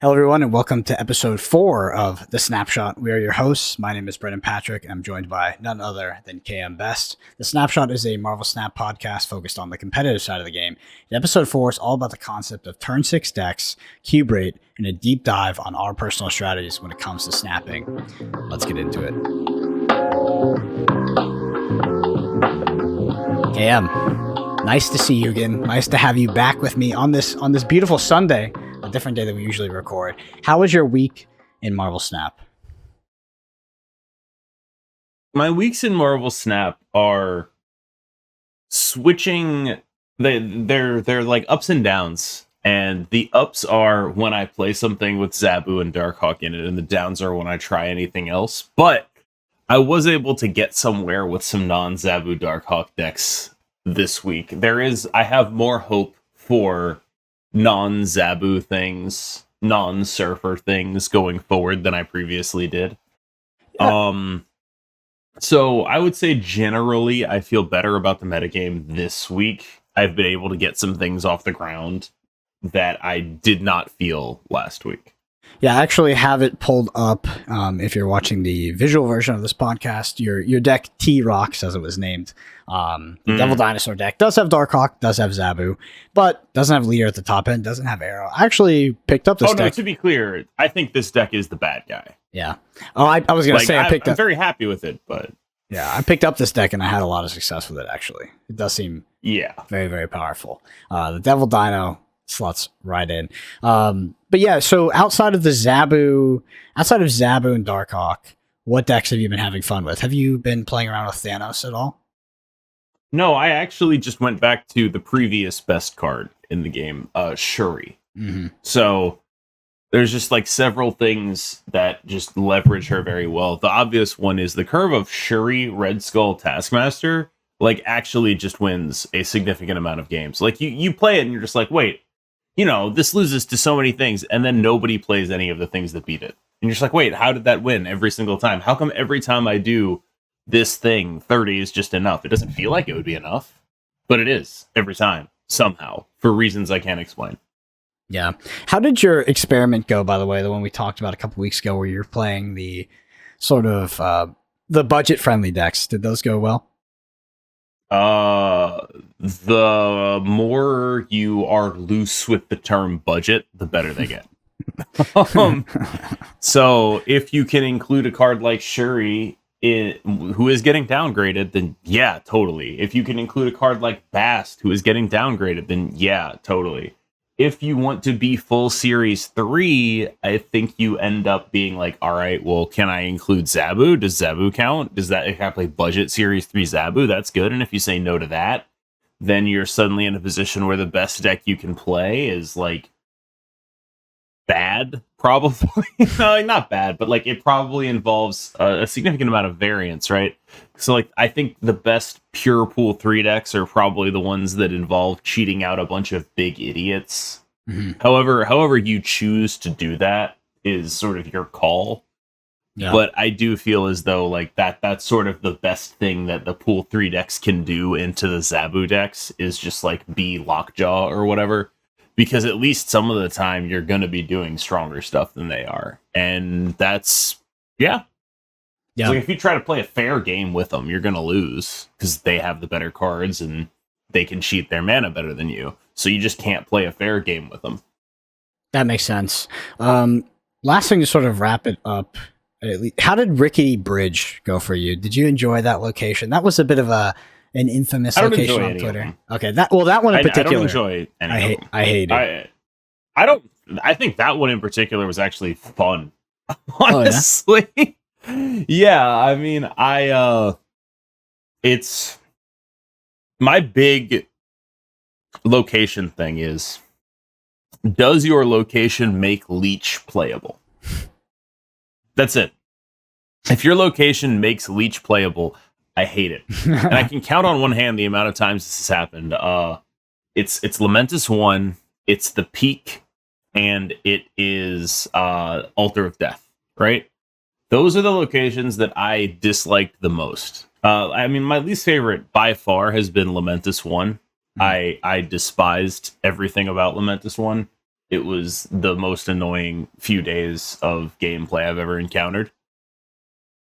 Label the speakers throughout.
Speaker 1: Hello, everyone, and welcome to episode 4 of The Snapshot. We are your hosts. My name is Brendan Patrick, and I'm joined by none other than KMBest. The Snapshot is a Marvel Snap podcast focused on the competitive side of the game. In episode 4 is all about the concept of turn 6 decks, cube rate, and a deep dive on our personal strategies when it comes to snapping. Let's get into it. KM, nice to see you again. Nice to have you back with me on this beautiful Sunday. A different day than we usually record. How was your week in Marvel Snap?
Speaker 2: My weeks in Marvel Snap are switching. They're like ups and downs, and the ups are when I play something with Zabu and Darkhawk in it, and the downs are when I try anything else. But I was able to get somewhere with some non-Zabu Darkhawk decks this week. I have more hope for non-Zabu things, non-Surfer things going forward than I previously did. Yeah. So I would say generally I feel better about the metagame this week. I've been able to get some things off the ground that I did not feel last week.
Speaker 1: Yeah, I actually have it pulled up. If you're watching the visual version of this podcast, your deck T-Rocks, as it was named, the Devil Dinosaur deck does have Darkhawk, does have Zabu, but doesn't have Leader at the top end, doesn't have Arrow. I actually picked up this deck.
Speaker 2: No, to be clear, I think this deck is the bad guy.
Speaker 1: Yeah. Oh, I was going to say
Speaker 2: I'm very happy with it, but...
Speaker 1: Yeah, I picked up this deck and I had a lot of success with it, actually. It does seem very, very powerful. The Devil Dino slots right in. But yeah, so outside of Zabu and Darkhawk, what decks have you been having fun with? Have you been playing around with Thanos at all?
Speaker 2: No, I actually just went back to the previous best card in the game, Shuri.
Speaker 1: Mm-hmm.
Speaker 2: So there's just like several things that just leverage her very well. The obvious one is the curve of Shuri, Red Skull, Taskmaster, like actually just wins a significant amount of games. Like you play it and you're just like, wait, this loses to so many things, and then nobody plays any of the things that beat it. And you're just like, wait, how did that win every single time? How come every time I do this thing, 30 is just enough? It doesn't feel like it would be enough, but it is every time, somehow, for reasons I can't explain.
Speaker 1: Yeah. How did your experiment go, by the way, the one we talked about a couple weeks ago, where you're playing the sort of the budget-friendly decks? Did those go well?
Speaker 2: The more you are loose with the term budget, the better they get. So if you can include a card like Shuri who is getting downgraded, then yeah, totally. If you can include a card like Bast who is getting downgraded, then yeah, totally. If you want to be full Series 3, I think you end up being like, all right, well, can I include Zabu? Does Zabu count? Does that, if I play budget Series 3 Zabu, that's good. And if you say no to that, then you're suddenly in a position where the best deck you can play is like bad, probably. No, like, not bad, but like it probably involves a significant amount of variance, right? So like I think the best pure pool 3 decks are probably the ones that involve cheating out a bunch of big idiots.
Speaker 1: Mm-hmm.
Speaker 2: However you choose to do that is sort of your call. Yeah. But I do feel as though like that's sort of the best thing that the pool 3 decks can do into the Zabu decks is just like be Lockjaw or whatever. Because at least some of the time you're going to be doing stronger stuff than they are. And that's, yeah. So if you try to play a fair game with them, you're going to lose because they have the better cards and they can cheat their mana better than you. So you just can't play a fair game with them.
Speaker 1: That makes sense. Last thing to sort of wrap it up. How did Rickety Bridge go for you? Did you enjoy that location? That was a bit of an infamous location on Twitter. Okay, that one in particular.
Speaker 2: I don't enjoy any of them.
Speaker 1: I hate it.
Speaker 2: I think that one in particular was actually fun. Honestly. Oh, yeah, I mean, it's my big location thing is, does your location make Leech playable? That's it. If your location makes Leech playable, I hate it. And I can count on one hand the amount of times this has happened. It's Lamentus 1, it's the Peak, and it is Altar of Death, right? Those are the locations that I disliked the most. I mean, my least favorite by far has been Lamentus 1. I despised everything about Lamentus 1. it was the most annoying few days of gameplay I've ever encountered.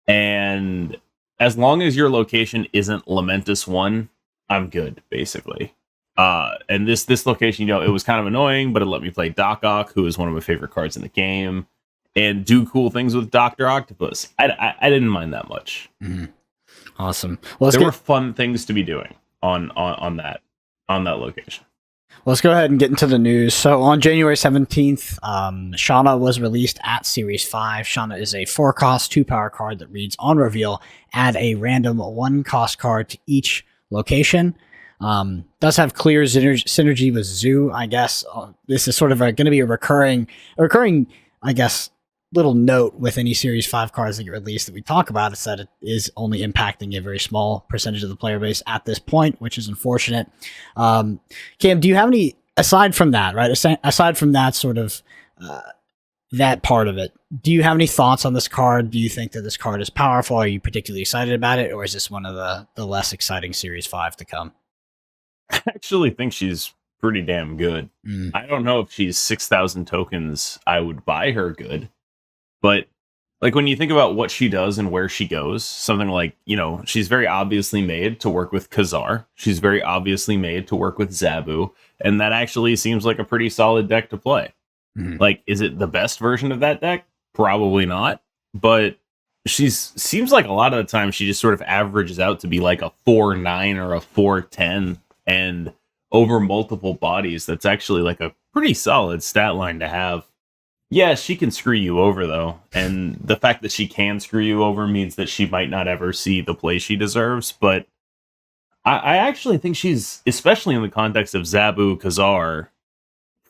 Speaker 2: And as long as your location isn't Lamentus 1, I'm good, basically. And this location, it was kind of annoying, but it let me play Doc Ock, who is one of my favorite cards in the game, and do cool things with Dr. Octopus. I didn't mind that much.
Speaker 1: Mm-hmm. Awesome. Well,
Speaker 2: there were fun things to be doing on that location.
Speaker 1: Well, let's go ahead and get into the news. So on January 17th, Shauna was released at Series 5. Shauna is a 4-cost, 2-power card that reads, on reveal, add a random 1-cost card to each location. Does have clear synergy with Zoo, I guess. This is sort of going to be a recurring, I guess, little note with any Series 5 cards that get released that we talk about. Is that it is only impacting a very small percentage of the player base at this point, which is unfortunate. Cam, do you have any, aside from that, right? Aside from that sort of, that part of it, do you have any thoughts on this card? Do you think that this card is powerful? Are you particularly excited about it? Or is this one of the less exciting Series 5 to come?
Speaker 2: I actually think she's pretty damn good. I don't know if she's 6,000 tokens, I would buy her good. But like when you think about what she does and where she goes, something like, she's very obviously made to work with Khazar. She's very obviously made to work with Zabu. And that actually seems like a pretty solid deck to play. Mm-hmm. Like, is it the best version of that deck? Probably not. But seems like a lot of the time she just sort of averages out to be like a 4-9 or a 4-10. And over multiple bodies, that's actually like a pretty solid stat line to have. Yeah, she can screw you over, though. And the fact that she can screw you over means that she might not ever see the play she deserves. But I actually think she's, especially in the context of Zabu Khazar,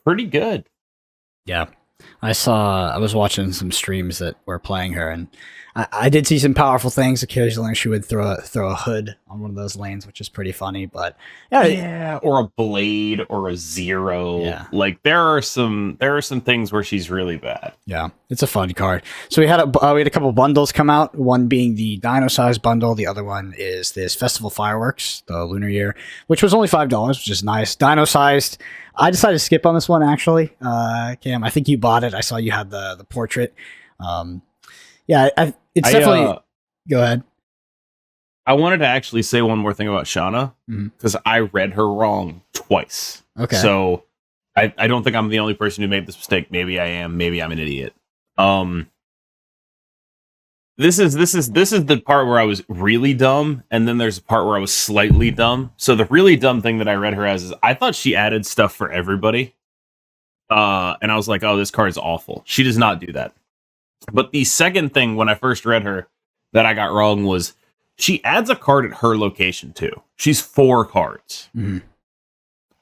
Speaker 2: pretty good.
Speaker 1: Yeah. I was watching some streams that were playing her, and I did see some powerful things. Occasionally she would throw a hood on one of those lanes, which is pretty funny, but
Speaker 2: yeah, or a blade or a 0. Yeah. Like there are some things where she's really bad.
Speaker 1: Yeah, it's a fun card. So we had a couple bundles come out, one being the Dino Size bundle, the other one is this Festival Fireworks, the Lunar Year, which was only $5, which is nice. Dino Sized, I decided to skip on this one, actually. Cam, I think you bought it. I saw you had the portrait. Yeah, it's definitely... Go ahead.
Speaker 2: I wanted to actually say one more thing about Shauna, because I read her wrong twice.
Speaker 1: Okay.
Speaker 2: So I don't think I'm the only person who made this mistake. Maybe I am. Maybe I'm an idiot. This is the part where I was really dumb, and then there's a part where I was slightly dumb. So the really dumb thing that I read her as is I thought she added stuff for everybody. And I was like, oh, this card is awful. She does not do that. But the second thing when I first read her that I got wrong was she adds a card at her location too. She's 4 cards. Mm-hmm.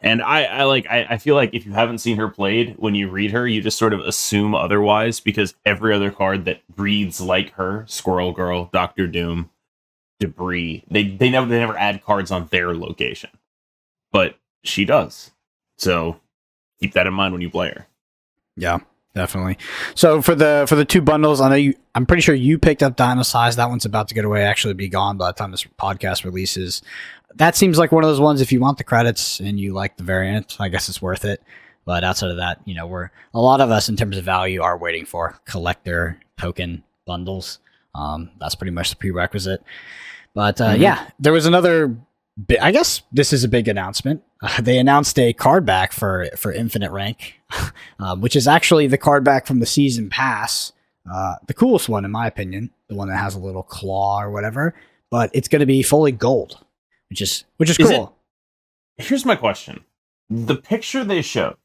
Speaker 2: And I feel like if you haven't seen her played, when you read her, you just sort of assume otherwise, because every other card that reads like her, Squirrel Girl, Doctor Doom, Debris, they never add cards on their location. But she does. So keep that in mind when you play her.
Speaker 1: Yeah, definitely. So for the 2 bundles, I'm pretty sure you picked up Dino Size. That one's about to get away, actually be gone by the time this podcast releases. That seems like one of those ones, if you want the credits and you like the variant, I guess it's worth it. But outside of that, a lot of us in terms of value are waiting for collector token bundles. That's pretty much the prerequisite. But yeah, there was another, I guess this is a big announcement. They announced a card back for Infinite Rank, which is actually the card back from the season pass. The coolest one, in my opinion, the one that has a little claw or whatever, but it's going to be fully gold. Which is cool.
Speaker 2: Here's my question. The picture they showed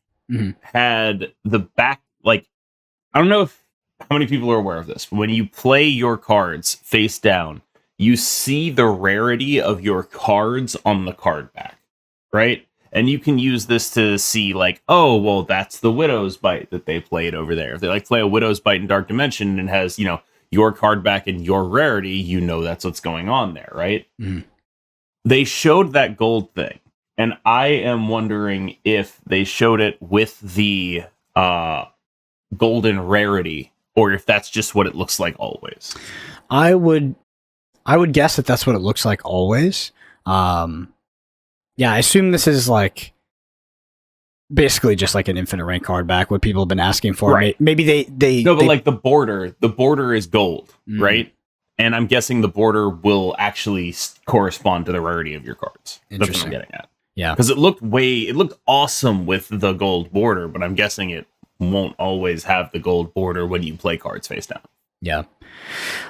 Speaker 2: had the back, like, I don't know how many people are aware of this, but when you play your cards face down, you see the rarity of your cards on the card back, right? And you can use this to see, like, oh, well, that's the Widow's Bite that they played over there. If they play a Widow's Bite in Dark Dimension and has, your card back and your rarity, that's what's going on there, right? Mm-hmm. They showed that gold thing, and I am wondering if they showed it with the golden rarity, or if that's just what it looks like always.
Speaker 1: I would guess that that's what it looks like always. Yeah, I assume this is like basically just like an infinite rank card back, what people have been asking for.
Speaker 2: Right.
Speaker 1: Maybe they
Speaker 2: no, but like the border is gold, right? And I'm guessing the border will actually correspond to the rarity of your cards. That's what I'm getting at.
Speaker 1: Yeah,
Speaker 2: because it looked awesome with the gold border, but I'm guessing it won't always have the gold border when you play cards face down.
Speaker 1: Yeah,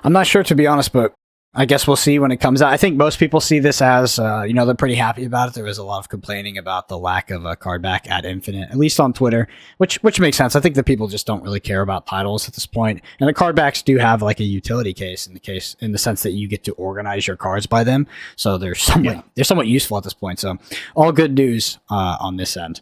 Speaker 1: I'm not sure, to be honest, but I guess we'll see when it comes out. I think most people see this as, they're pretty happy about it. There was a lot of complaining about the lack of a card back at Infinite, at least on Twitter, which makes sense. I think that people just don't really care about titles at this point. And the card backs do have like a utility case in the sense that you get to organize your cards by them. So they're somewhat useful at this point. So all good news on this end.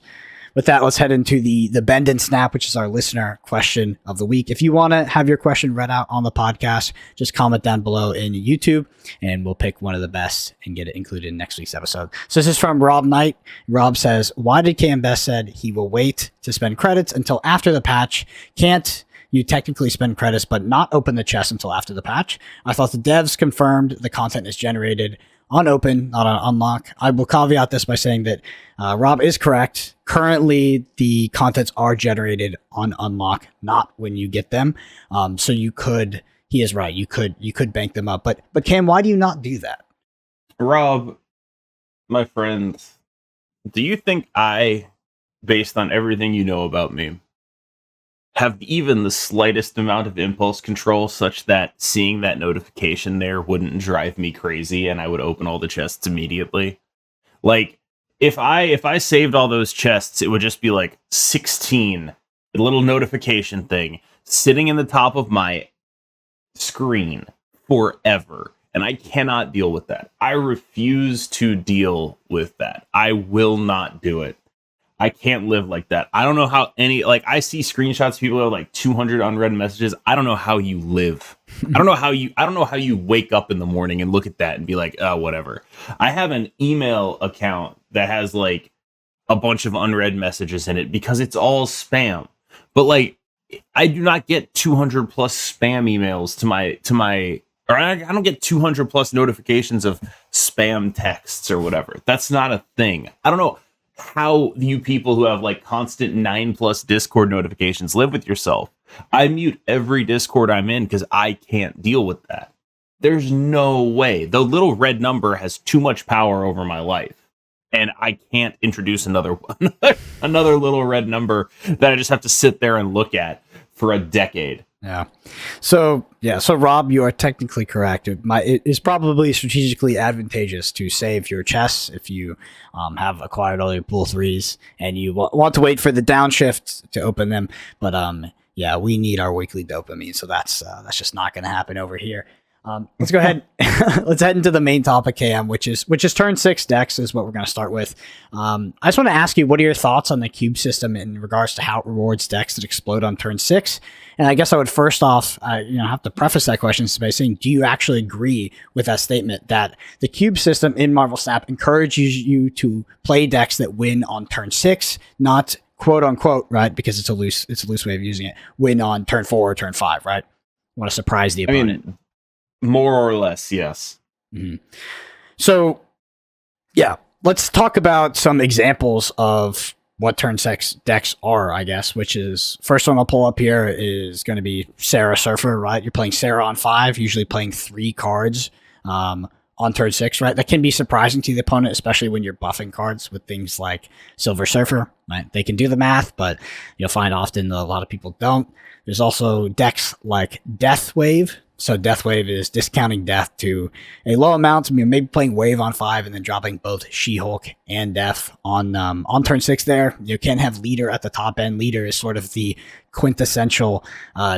Speaker 1: With that, let's head into the Bend and Snap, which is our listener question of the week. If you want to have your question read out on the podcast, just comment down below in YouTube, and we'll pick one of the best and get it included in next week's episode. So this is from Rob Knight. Rob says, why did KMBest said he will wait to spend credits until after the patch? Can't you technically spend credits but not open the chest until after the patch? I thought the devs confirmed the content is generated on open, not on unlock. I will caveat this by saying that Rob is correct. Currently, the contents are generated on unlock, not when you get them. So you could, he is right, you could bank them up. But Cam, why do you not do that?
Speaker 2: Rob, my friend, do you think I, based on everything you know about me, have even the slightest amount of impulse control such that seeing that notification there wouldn't drive me crazy and I would open all the chests immediately? Like, if I saved all those chests, it would just be like 16, a little notification thing sitting in the top of my screen forever. And I cannot deal with that. I refuse to deal with that. I will not do it. I can't live like that. I don't know how I see screenshots, people have like 200 unread messages. I don't know how you live. I don't know how you wake up in the morning and look at that and be like, oh, whatever. I have an email account that has like a bunch of unread messages in it because it's all spam. But like, I do not get 200 plus spam emails or I don't get 200 plus notifications of spam texts or whatever. That's not a thing. I don't know how you people who have like constant 9+ Discord notifications live with yourself. I mute every Discord I'm in because I can't deal with that. There's no way. The little red number has too much power over my life. And I can't introduce another little red number that I just have to sit there and look at for a decade.
Speaker 1: Yeah. So Rob, you are technically correct. It is probably strategically advantageous to save your chests if you have acquired all your pool 3s and you want to wait for the downshift to open them. But we need our weekly dopamine, so that's just not going to happen over here. Let's go ahead. Let's head into the main topic, KM, which is turn 6 decks is what we're going to start with. I just want to ask you, what are your thoughts on the cube system in regards to how it rewards decks that explode on turn 6? And I guess I would first off, have to preface that question by saying, do you actually agree with that statement that the cube system in Marvel Snap encourages you to play decks that win on turn 6, not quote unquote, right? Because it's a loose way of using it, win on turn 4 or turn 5, right? Want to surprise the opponent.
Speaker 2: More or less, yes.
Speaker 1: Mm-hmm. So, let's talk about some examples of what turn 6 decks are, I guess, which is, first one I'll pull up here is going to be Sarah Surfer, right? You're playing Sarah on 5, usually playing 3 cards on turn 6, right? That can be surprising to the opponent, especially when you're buffing cards with things like Silver Surfer, right? They can do the math, but you'll find often that a lot of people don't. There's also decks like Death Wave. So Death Wave is discounting death to a low amount. Maybe playing Wave on 5 and then dropping both She-Hulk and Death on turn 6 there. You can't have Leader at the top end. Leader is sort of the quintessential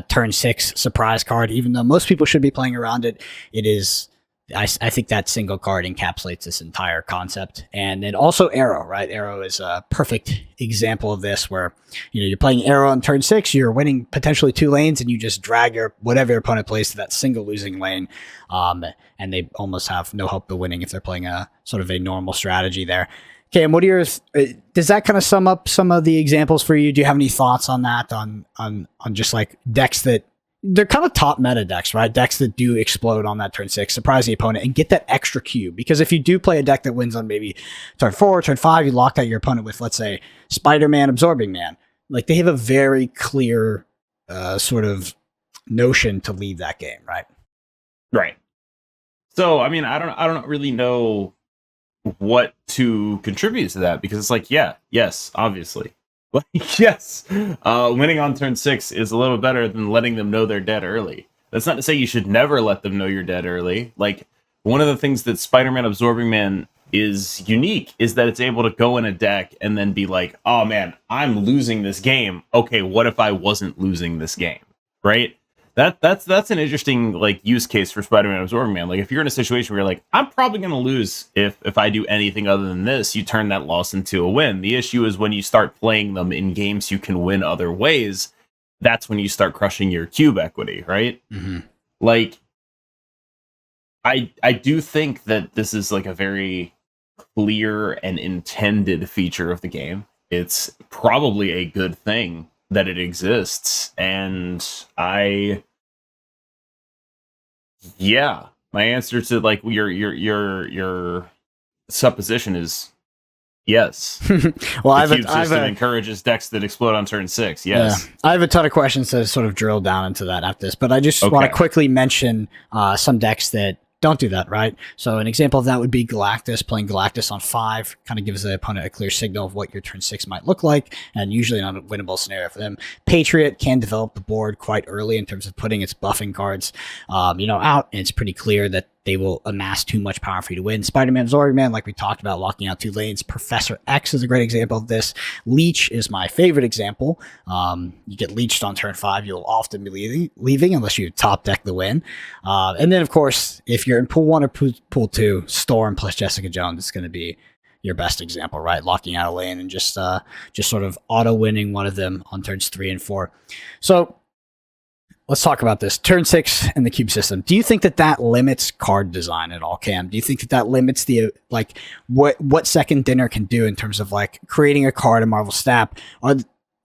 Speaker 1: turn 6 surprise card. Even though most people should be playing around it, it is... I think that single card encapsulates this entire concept. And then also Arrow, right? Arrow is a perfect example of this where, you're playing Arrow on turn 6, you're winning potentially 2 lanes, and you just drag whatever your opponent plays to that single losing lane. And they almost have no hope of winning if they're playing a sort of a normal strategy there. Okay, and what are your, does that kind of sum up some of the examples for you? Do you have any thoughts on that, on just like decks that, they're kind of top meta decks, right? Decks that do explode on that turn 6, surprise the opponent, and get that extra cube. Because if you do play a deck that wins on maybe turn 4, turn 5, you lock out your opponent with, let's say, Spider-Man, Absorbing Man. Like, they have a very clear sort of notion to lead that game, right?
Speaker 2: Right. So, I mean, I don't really know what to contribute to that, because it's like, yes, obviously. Yes, winning on turn 6 is a little better than letting them know they're dead early. That's not to say you should never let them know you're dead early. Like, one of the things that Spider-Man Absorbing Man is unique is that it's able to go in a deck and then be like, oh man, I'm losing this game. Okay, what if I wasn't losing this game? Right? That's an interesting like use case for Spider-Man Absorbing Man. Like, if you're in a situation where you're like, I'm probably going to lose if I do anything other than this, you turn that loss into a win. The issue is when you start playing them in games you can win other ways, that's when you start crushing your cube equity, right?
Speaker 1: Mm-hmm.
Speaker 2: Like, I do think that this is like a very clear and intended feature of the game. It's probably a good thing that it exists, and my answer to like your supposition is yes.
Speaker 1: Well,
Speaker 2: the cube system encourages decks that explode on turn 6. Yes,
Speaker 1: I have a ton of questions to sort of drill down into that after this, but I just want to quickly mention some decks that don't do that, right? So an example of that would be Galactus. Playing Galactus on 5 kind of gives the opponent a clear signal of what your turn 6 might look like, and usually not a winnable scenario for them. Patriot can develop the board quite early in terms of putting its buffing cards, out, and it's pretty clear that they will amass too much power for you to win. Spider-Man, Absorbing Man, like we talked about, locking out 2 lanes. Professor X is a great example of this. Leech is my favorite example. You get leeched on turn 5, you'll often be leaving unless you top deck the win. And then, of course, if you're in pool 1 or pool 2, Storm plus Jessica Jones is going to be your best example, right? Locking out a lane and just sort of auto-winning one of them on turns 3 and 4. So let's talk about this. Turn 6 and the cube system. Do you think that limits card design at all, Cam? Do you think that limits the, like, what Second Dinner can do in terms of, like, creating a card in Marvel Snap, or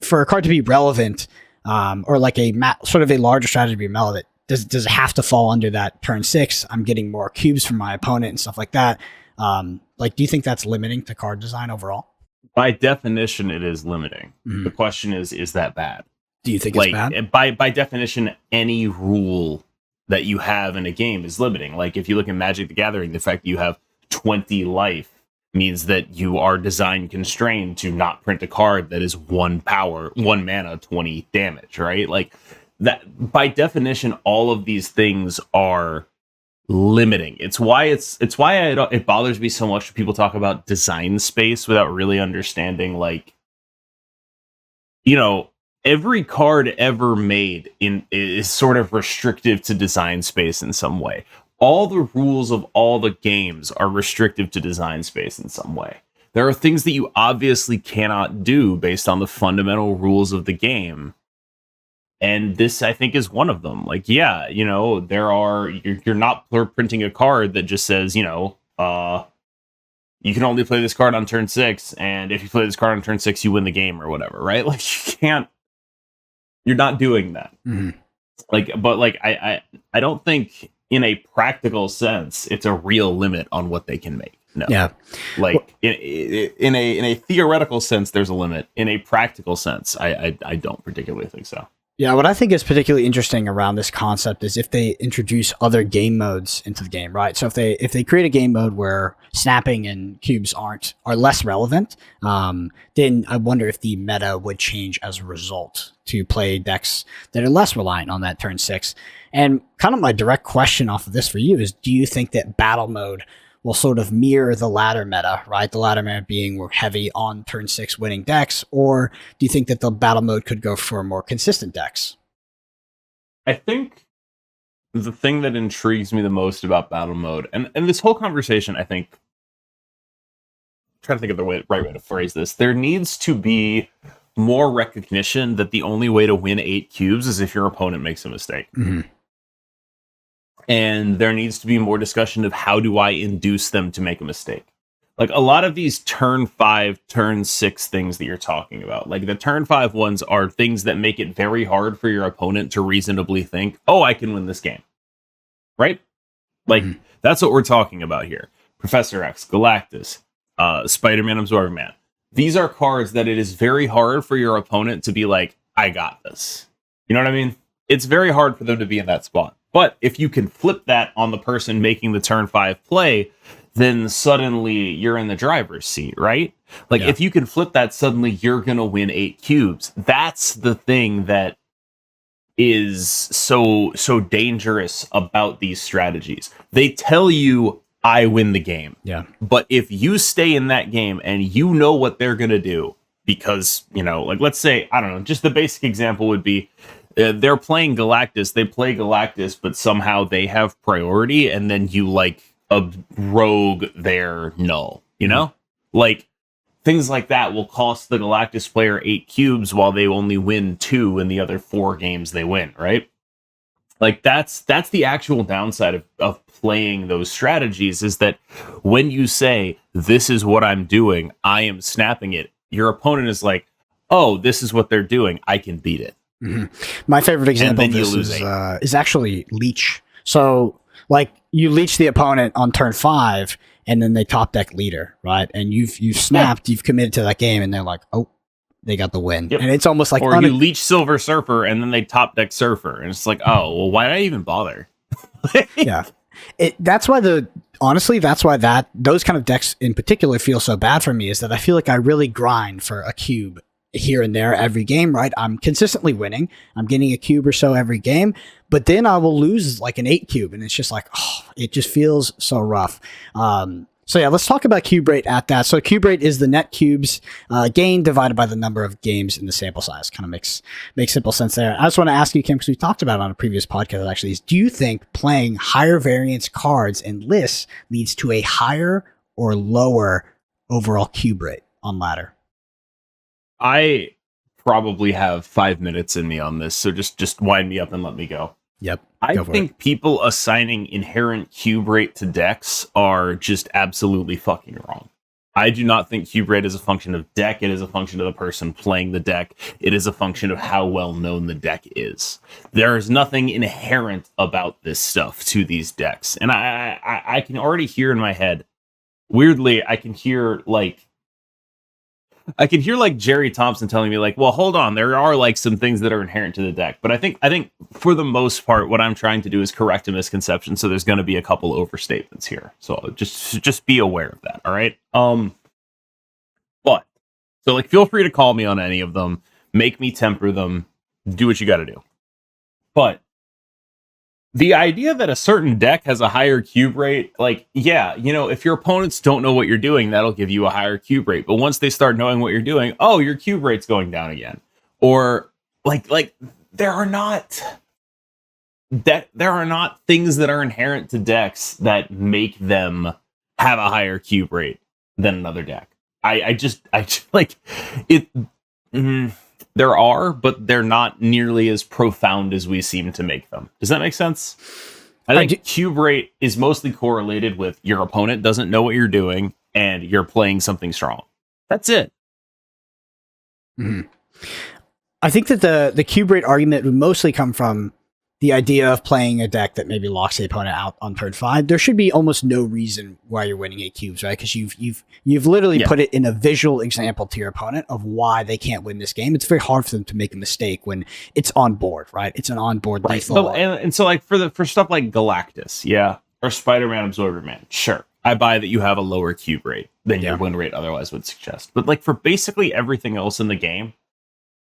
Speaker 1: for a card to be relevant, or like sort of a larger strategy to be relevant? Does it have to fall under that turn 6? I'm getting more cubes from my opponent and stuff like that. Like, do you think that's limiting to card design overall?
Speaker 2: By definition, it is limiting. Mm-hmm. The question is that bad?
Speaker 1: Do you think it's bad?
Speaker 2: By definition, any rule that you have in a game is limiting. Like, if you look at Magic the Gathering, the fact that you have 20 life means that you are design constrained to not print a card that is 1 mana, 20 damage, right? Like, that by definition, all of these things are limiting. It's why it bothers me so much when people talk about design space without really understanding, like, every card ever made is sort of restrictive to design space in some way. All the rules of all the games are restrictive to design space in some way. There are things that you obviously cannot do based on the fundamental rules of the game. And this, I think, is one of them. Like, you're not printing a card that just says, you can only play this card on turn 6, and if you play this card on turn 6, you win the game or whatever, right? Like, you're not doing that.
Speaker 1: Mm-hmm.
Speaker 2: I don't think in a practical sense it's a real limit on what they can make. No.
Speaker 1: Yeah.
Speaker 2: Like, in a theoretical sense, there's a limit. In a practical sense, I don't particularly think so.
Speaker 1: Yeah, what I think is particularly interesting around this concept is if they introduce other game modes into the game, right? So if they create a game mode where snapping and cubes are less relevant, then I wonder if the meta would change as a result to play decks that are less reliant on that turn 6. And kind of my direct question off of this for you is, do you think that battle mode will sort of mirror the ladder meta, right? The ladder meta being more heavy on turn 6 winning decks, or do you think that the battle mode could go for more consistent decks?
Speaker 2: I think the thing that intrigues me the most about battle mode, and this whole conversation, I think, I'm trying to think of the right way to phrase this, there needs to be more recognition that the only way to win 8 cubes is if your opponent makes a mistake.
Speaker 1: Mm-hmm.
Speaker 2: And there needs to be more discussion of how do I induce them to make a mistake? Like a lot of these turn 5, turn 6 things that you're talking about, like the turn 5 ones are things that make it very hard for your opponent to reasonably think, oh, I can win this game. Right? Like, that's what we're talking about here. Professor X, Galactus, Spider-Man, Absorbing Man. These are cards that it is very hard for your opponent to be like, I got this. You know what I mean? It's very hard for them to be in that spot. But if you can flip that on the person making the turn 5 play, then suddenly you're in the driver's seat, right? Like, if you can flip that, suddenly you're going to win 8 cubes. That's the thing that is so dangerous about these strategies. They tell you, I win the game.
Speaker 1: Yeah.
Speaker 2: But if you stay in that game and you know what they're going to do, because, you know, like, let's say, I don't know, just the basic example would be, they're playing Galactus, they play Galactus, but somehow they have priority, and then you, like, rogue their null, you know? Like, things like that will cost the Galactus player 8 cubes while they only win 2 in the other 4 games they win, right? Like, that's the actual downside of playing those strategies, is that when you say, this is what I'm doing, I am snapping it, your opponent is like, oh, this is what they're doing, I can beat it.
Speaker 1: My favorite example of this is actually Leech. So, like, you leech the opponent on turn 5, and then they top deck leader, right? And you've snapped, you've committed to that game, and they're like, oh, they got the win. And it's almost like,
Speaker 2: or you leech Silver Surfer, and then they top deck Surfer, and it's like, oh, well, why did I even bother?
Speaker 1: Yeah, that's why those kind of decks in particular feel so bad for me, is that I feel like I really grind for a cube here and there every game, right? I'm consistently winning. I'm getting a cube or so every game, but then I will lose like an 8 cube, and it's just like, oh, it just feels so rough. So yeah, let's talk about cube rate at that. So cube rate is the net cubes gained divided by the number of games in the sample size. Kind of makes simple sense there. I just want to ask you, Kim, because we talked about it on a previous podcast actually, is do you think playing higher variance cards and lists leads to a higher or lower overall cube rate on ladder?
Speaker 2: I probably have 5 minutes in me on this, so just wind me up and let me go.
Speaker 1: Yep.
Speaker 2: I think people assigning inherent cube rate to decks are just absolutely fucking wrong. I do not think cube rate is a function of deck. It is a function of the person playing the deck. It is a function of how well known the deck is. There is nothing inherent about this stuff to these decks. And I can already hear in my head, weirdly, I can hear like Jerry Thompson telling me like, well, hold on, there are like some things that are inherent to the deck. But I think for the most part, what I'm trying to do is correct a misconception. So there's going to be a couple overstatements here. So just be aware of that. All right. But so like, feel free to call me on any of them, make me temper them, do what you got to do. But the idea that a certain deck has a higher cube rate, like, yeah, you know, if your opponents don't know what you're doing, that'll give you a higher cube rate. But once they start knowing what you're doing, oh, your cube rate's going down again. Or like there are not things that are inherent to decks that make them have a higher cube rate than another deck. I just like it. There are, but they're not nearly as profound as we seem to make them. Does that make sense? I think cube rate is mostly correlated with your opponent doesn't know what you're doing and you're playing something strong. That's it.
Speaker 1: Mm-hmm. I think that the cube rate argument would mostly come from the idea of playing a deck that maybe locks the opponent out on turn 5. There should be almost no reason why you're winning 8 cubes, right? Because you've literally put it in a visual example to your opponent of why they can't win this game. It's very hard for them to make a mistake when it's on board, right? It's an on-board lethal.
Speaker 2: So, and so like for stuff like Galactus, or Spider-Man, Absorber Man, sure, I buy that you have a lower cube rate than your win rate otherwise would suggest. But like for basically everything else in the game,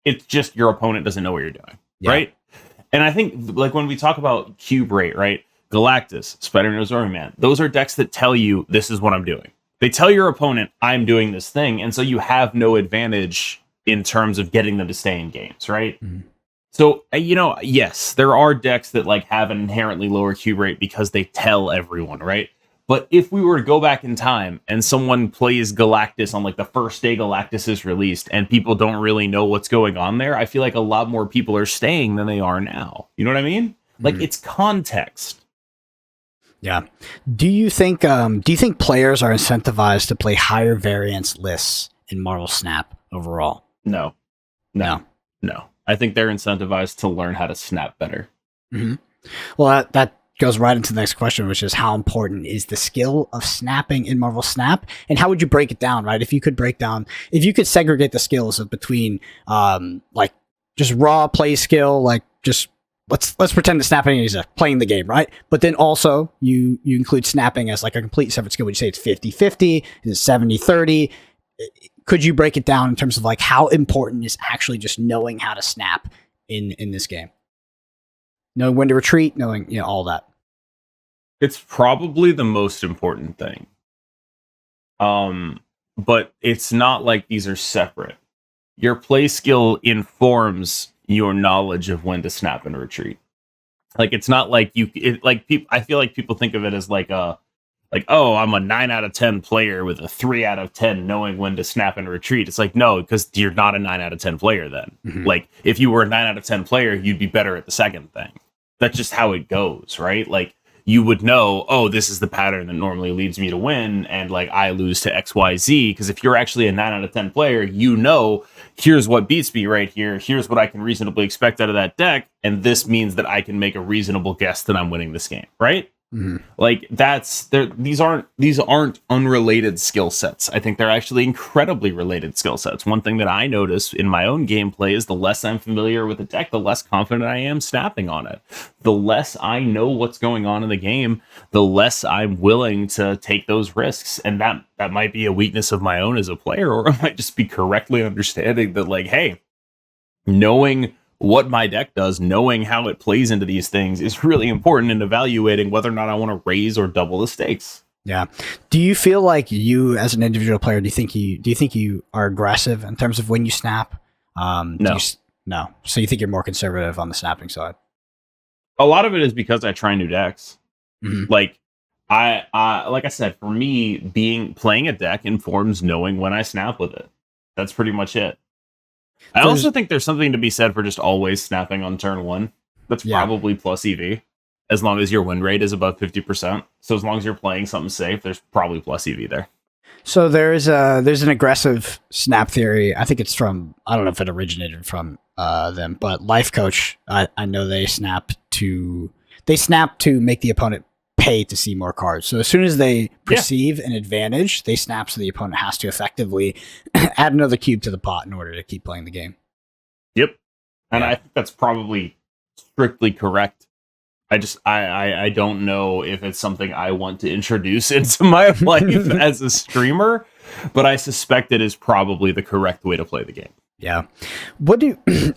Speaker 2: it's just your opponent doesn't know what you're doing, right? And I think, like, when we talk about cube rate, right? Galactus, Spider-Man, Absorbing Man, those are decks that tell you, this is what I'm doing. They tell your opponent, I'm doing this thing, and so you have no advantage in terms of getting them to stay in games, right? Mm-hmm. So, you know, yes, there are decks that, like, have an inherently lower cube rate because they tell everyone, right? But if we were to go back in time and someone plays Galactus on like the first day Galactus is released and people don't really know what's going on there, I feel like a lot more people are staying than they are now. You know what I mean? Like, it's context.
Speaker 1: Yeah. Do you think players are incentivized to play higher variance lists in Marvel Snap overall?
Speaker 2: No, no,
Speaker 1: No.
Speaker 2: no. I think they're incentivized to learn how to snap better.
Speaker 1: hmm Well, that goes right into the next question, which is how important is the skill of snapping in Marvel Snap, and how would you break it down? Right? If you could segregate the skills of between, like just raw play skill, like just let's pretend that snapping is playing the game, right? But then also you include snapping as like a complete separate skill. Would you say it's 50-50? Is it 70-30? Could you break it down in terms of like how important is actually just knowing how to snap in this game? Knowing when to retreat, knowing all that.
Speaker 2: It's probably the most important thing. But it's not like these are separate. Your play skill informs your knowledge of when to snap and retreat. Like it's not like I feel like people think of it as oh, I'm a 9 out of 10 player with a 3 out of 10 knowing when to snap and retreat. It's like, no, because you're not a 9 out of 10 player then.
Speaker 1: Mhm.
Speaker 2: Like if you were a 9 out of 10 player, you'd be better at the second thing. That's just how it goes, right? Like you would know, oh, this is the pattern that normally leads me to win, and like I lose to XYZ. Because if you're actually a 9 out of 10 player, here's what beats me right here. Here's what I can reasonably expect out of that deck, and this means that I can make a reasonable guess that I'm winning this game, right?
Speaker 1: Mm-hmm.
Speaker 2: Like these aren't unrelated skill sets. I think they're actually incredibly related skill sets. One thing that I notice in my own gameplay is the less I'm familiar with a deck, the less confident I am snapping on it. The less I know what's going on in the game, the less I'm willing to take those risks. And that might be a weakness of my own as a player, or it might just be correctly understanding that, like, hey, knowing what my deck does, knowing how it plays into these things is really important in evaluating whether or not I want to raise or double the stakes.
Speaker 1: Yeah. Do you feel like you, as an individual player, do you think you are aggressive in terms of when you snap?
Speaker 2: No.
Speaker 1: No. So you think you're more conservative on the snapping side?
Speaker 2: A lot of it is because I try new decks.
Speaker 1: Mm-hmm.
Speaker 2: Like like I said, for me, playing a deck informs knowing when I snap with it. That's pretty much it. I also think there's something to be said for just always snapping on turn one. That's probably plus EV, as long as your win rate is above 50%. So as long as you're playing something safe, there's probably plus EV there.
Speaker 1: So there's an aggressive snap theory. I think it's from, I don't know if it originated from them, but Life Coach, I know they snap to make the opponent pay to see more cards. So as soon as they perceive an advantage, they snap, so the opponent has to effectively add another cube to the pot in order to keep playing the game.
Speaker 2: Yep. And I think that's probably strictly correct. I don't know if it's something I want to introduce into my life as a streamer, but I suspect it is probably the correct way to play the game.
Speaker 1: Yeah.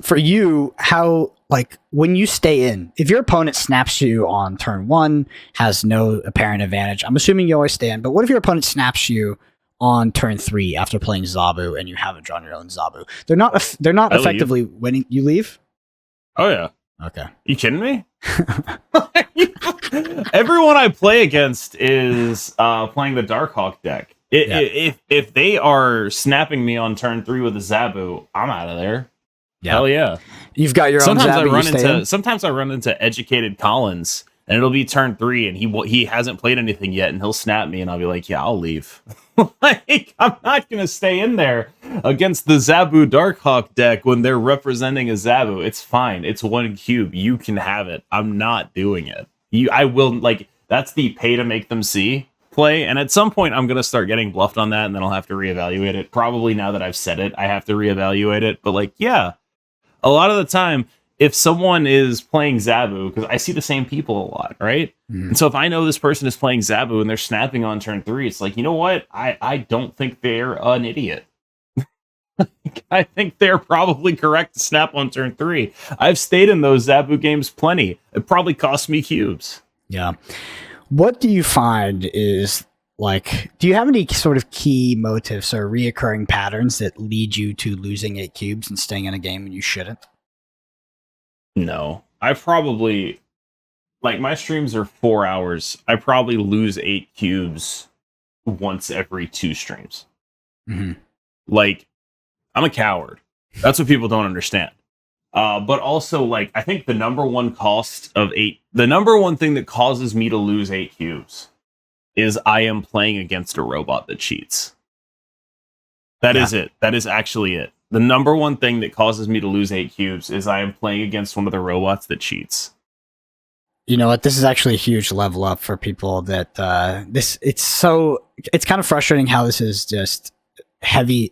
Speaker 1: For you, how, like, when you stay in, if your opponent snaps you on turn one, has no apparent advantage, I'm assuming you always stay in, but what if your opponent snaps you on turn 3 after playing Zabu and you haven't drawn your own Zabu? They're not effectively winning. You leave?
Speaker 2: Oh, yeah.
Speaker 1: Okay.
Speaker 2: You kidding me? Everyone I play against is playing the Darkhawk deck. If they are snapping me on turn 3 with a Zabu, I'm out of there. Yeah. Hell yeah.
Speaker 1: You've got your own Zabu.
Speaker 2: Sometimes I run into Educated Collins, and it'll be turn 3, and he hasn't played anything yet, and he'll snap me, and I'll be like, yeah, I'll leave. Like, I'm not going to stay in there against the Zabu Darkhawk deck when they're representing a Zabu. It's fine. It's 1 cube. You can have it. I'm not doing it. I will, like, that's the pay to make them see play, and at some point I'm going to start getting bluffed on that, and then I'll have to reevaluate it. Probably now that I've said it, I have to reevaluate it, but like, yeah, a lot of the time, if someone is playing Zabu, because I see the same people a lot, right? Mm. And so if I know this person is playing Zabu and they're snapping on turn 3, it's like, you know what? I don't think they're an idiot. I think they're probably correct to snap on turn 3. I've stayed in those Zabu games plenty. It probably cost me cubes.
Speaker 1: Yeah. What do you find is, like, do you have any sort of key motives or reoccurring patterns that lead you to losing 8 cubes and staying in a game when you shouldn't?
Speaker 2: No. I probably, like, my streams are 4 hours. I probably lose 8 cubes once every 2 streams.
Speaker 1: Mm-hmm.
Speaker 2: Like, I'm a coward. That's what people don't understand. But also, like, I think the number one the number one thing that causes me to lose 8 cubes is I am playing against a robot that cheats. That is it. That is actually it. The number one thing that causes me to lose 8 cubes is I am playing against one of the robots that cheats.
Speaker 1: You know what? This is actually a huge level up for people that it's kind of frustrating how this is just heavy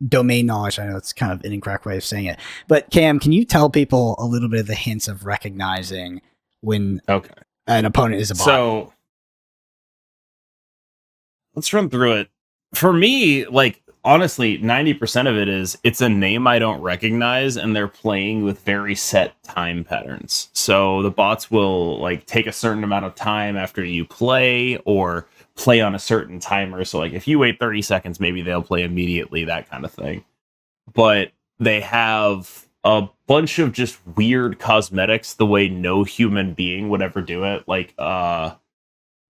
Speaker 1: domain knowledge. I know it's kind of an incorrect way of saying it, but Cam, can you tell people a little bit of the hints of recognizing when an opponent is a bot?
Speaker 2: So let's run through it. For me, like, honestly, 90% of it is it's a name I don't recognize, and they're playing with very set time patterns. So the bots will like take a certain amount of time after you play, or play on a certain timer. So like if you wait 30 seconds, maybe they'll play immediately, that kind of thing. But they have a bunch of just weird cosmetics the way no human being would ever do it. Like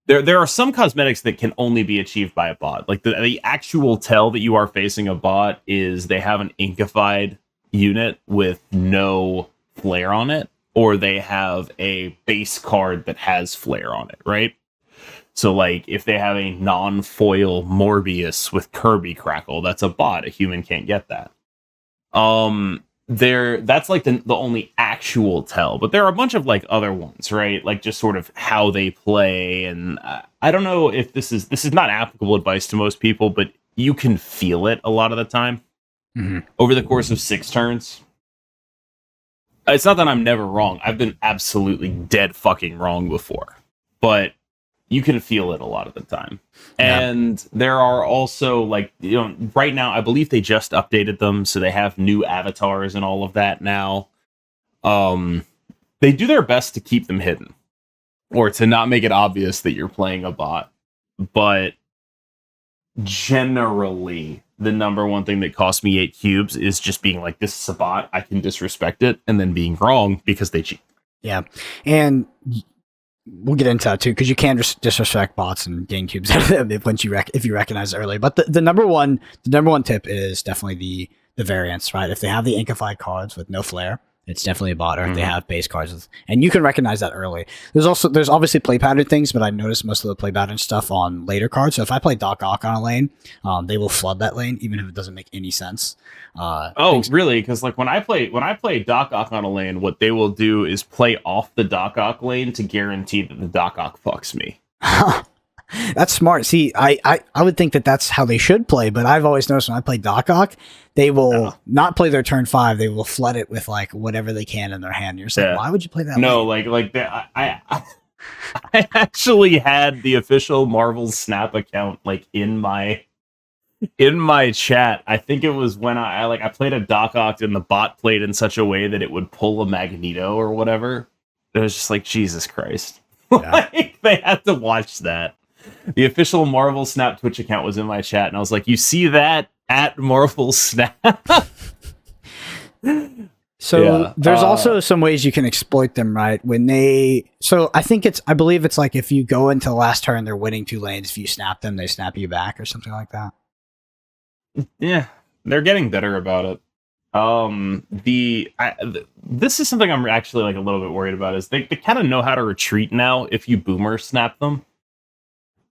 Speaker 2: there are some cosmetics that can only be achieved by a bot. Like the actual tell that you are facing a bot is they have an inkified unit with no flare on it, or they have a base card that has flare on it, right? So like if they have a non-foil Morbius with Kirby Crackle, that's a bot. A human can't get that. That's like the only actual tell, but there are a bunch of like other ones, right? Like just sort of how they play, and I don't know if this is not applicable advice to most people, but you can feel it a lot of the time over the course of 6 turns. It's not that I'm never wrong. I've been absolutely dead fucking wrong before, but you can feel it a lot of the time. And there are also, like, you know, right now, I believe they just updated them, so they have new avatars and all of that now. They do their best to keep them hidden, or to not make it obvious that you're playing a bot. But generally, the number one thing that cost me 8 cubes is just being like, this is a bot, I can disrespect it, and then being wrong because they cheat.
Speaker 1: Yeah. And we'll get into that too, because you can disrespect bots and gain cubes out of them if you recognize it early. But the number one tip is definitely the variance, right? If they have the inkified cards with no flare, it's definitely a bot. Or if they have base cards and you can recognize that early. There's obviously play pattern things, but I noticed most of the play pattern stuff on later cards. So if I play Doc Ock on a lane, they will flood that lane even if it doesn't make any sense.
Speaker 2: Really? Because like when I play Doc Ock on a lane, what they will do is play off the Doc Ock lane to guarantee that the Doc Ock fucks me.
Speaker 1: That's smart. See, I would think that that's how they should play, but I've always noticed when I play Doc Ock, they will not play their turn 5. They will flood it with like whatever they can in their hand. You're saying, why would you play that?
Speaker 2: No, like that. I actually had the official Marvel Snap account like in my chat. I think it was when I played a Doc Ock and the bot played in such a way that it would pull a Magneto or whatever. It was just like, Jesus Christ.
Speaker 1: Yeah.
Speaker 2: Like, they had to watch that. The official Marvel Snap Twitch account was in my chat, and I was like, you see that at Marvel Snap?
Speaker 1: So there's also some ways you can exploit them, right? I believe it's like if you go into the last turn, they're winning 2 lanes. If you snap them, they snap you back or something like that.
Speaker 2: Yeah, they're getting better about it. This is something I'm actually like a little bit worried about, is they kind of know how to retreat now if you boomer snap them,